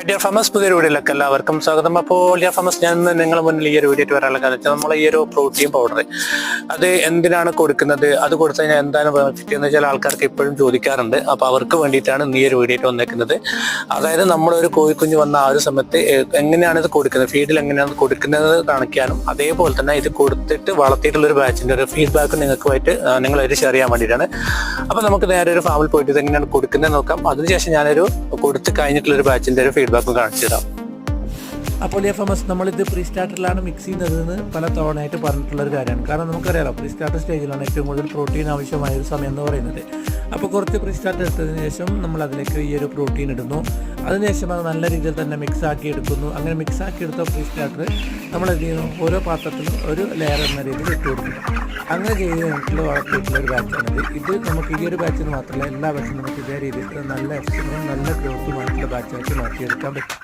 Dear farmers, പുതിയൊരു വീഡിയോയിലേക്ക് എല്ലാവർക്കും സ്വാഗതം. അപ്പോൾ ഡിയർ ഫാമേഴ്സ്, ഞാൻ നിങ്ങളുടെ മുന്നിൽ ഈ ഒരു വീഡിയോ വരാനുള്ള കാരണം വെച്ചാൽ നമ്മൾ ഈ ഒരു പ്രോട്ടീൻ പൗഡർ അത് എന്തിനാണ് കൊടുക്കുന്നത്, അത് കൊടുത്തു കഴിഞ്ഞാൽ എന്താണ് ബെനിഫിറ്റ് എന്ന് വെച്ചാൽ ആൾക്കാർക്ക് ഇപ്പോഴും ചോദിക്കാറുണ്ട്. അപ്പോൾ അവർക്ക് വേണ്ടിയിട്ടാണ് ഈ ഒരു വീഡിയോ വന്നേക്കുന്നത്. അതായത് നമ്മളൊരു കോഴിക്കുഞ്ഞ് വന്ന ആ ഒരു സമയത്ത് എങ്ങനെയാണ് ഇത് കൊടുക്കുന്നത്, ഫീഡിൽ എങ്ങനെയാണ് കൊടുക്കുന്നത് കാണിക്കാനും, അതേപോലെ തന്നെ ഇത് കൊടുത്തിട്ട് വളർത്തിയിട്ടുള്ള ഒരു ബാച്ചിൻ്റെ ഒരു ഫീഡ്ബാക്ക് നിങ്ങളായിട്ട് ഷെയർ ചെയ്യാൻ വേണ്ടിയിട്ടാണ്. അപ്പോൾ നമുക്ക് നേരെ ഒരു ഫാമിൽ പോയിട്ട് ഇത് എങ്ങനെയാണ് കൊടുക്കുന്നത് നോക്കാം. അതിനുശേഷം ഞാനൊരു കൊടുത്ത് കഴിഞ്ഞിട്ടുള്ള ഒരു ബാച്ചിൻ്റെ ഒരു ഫീഡ്ബാക്കും കാണിച്ചു തരാം. അപ്പോൾ ഫേമസ് നമ്മളിത് പ്രീ സ്റ്റാർട്ടറിലാണ് മിക്സ് ചെയ്യുന്നതെന്ന് പല തവണയായിട്ട് പറഞ്ഞിട്ടുള്ളൊരു കാര്യമാണ്. കാരണം നമുക്കറിയാലോ, പ്രീ സ്റ്റാർട്ടർ സ്റ്റേജിലാണ് ഏറ്റവും കൂടുതൽ പ്രോട്ടീൻ ആവശ്യമായ ഒരു സമയം എന്ന് പറയുന്നത്. അപ്പോൾ കുറച്ച് പ്രീ സ്റ്റാർട്ടർ എടുത്തതിന് ശേഷം നമ്മൾ അതിലേക്ക് ഈ ഒരു പ്രോട്ടീൻ ഇടുന്നു. അതിനുശേഷം അത് നല്ല രീതിയിൽ തന്നെ മിക്സ് ആക്കി എടുക്കുന്നു. അങ്ങനെ മിക്സ് ആക്കി എടുത്ത പ്രീ സ്റ്റാർട്ടർ നമ്മൾ എന്ത് ചെയ്യുന്നു, ഓരോ പാത്രത്തിലും ഒരു ലെയർ എന്ന രീതിയിൽ ഇട്ട് കൊടുക്കുന്നു. അങ്ങനെ ചെയ്ത് കഴിഞ്ഞിട്ടുള്ള വളർത്തിയിട്ടുള്ള ഒരു ബാച്ചാണിത്. ഇത് നമുക്ക് ഈ ഒരു ബാച്ചിന് മാത്രമല്ല, എല്ലാ ബാച്ചിനും നമുക്ക് ഇതേ രീതിയിൽ നല്ല എഫക്റ്റും നല്ല ഗ്രോത്തുമായിട്ടുള്ള ബാച്ചായിട്ട് മാറ്റിയെടുക്കാൻ പറ്റും.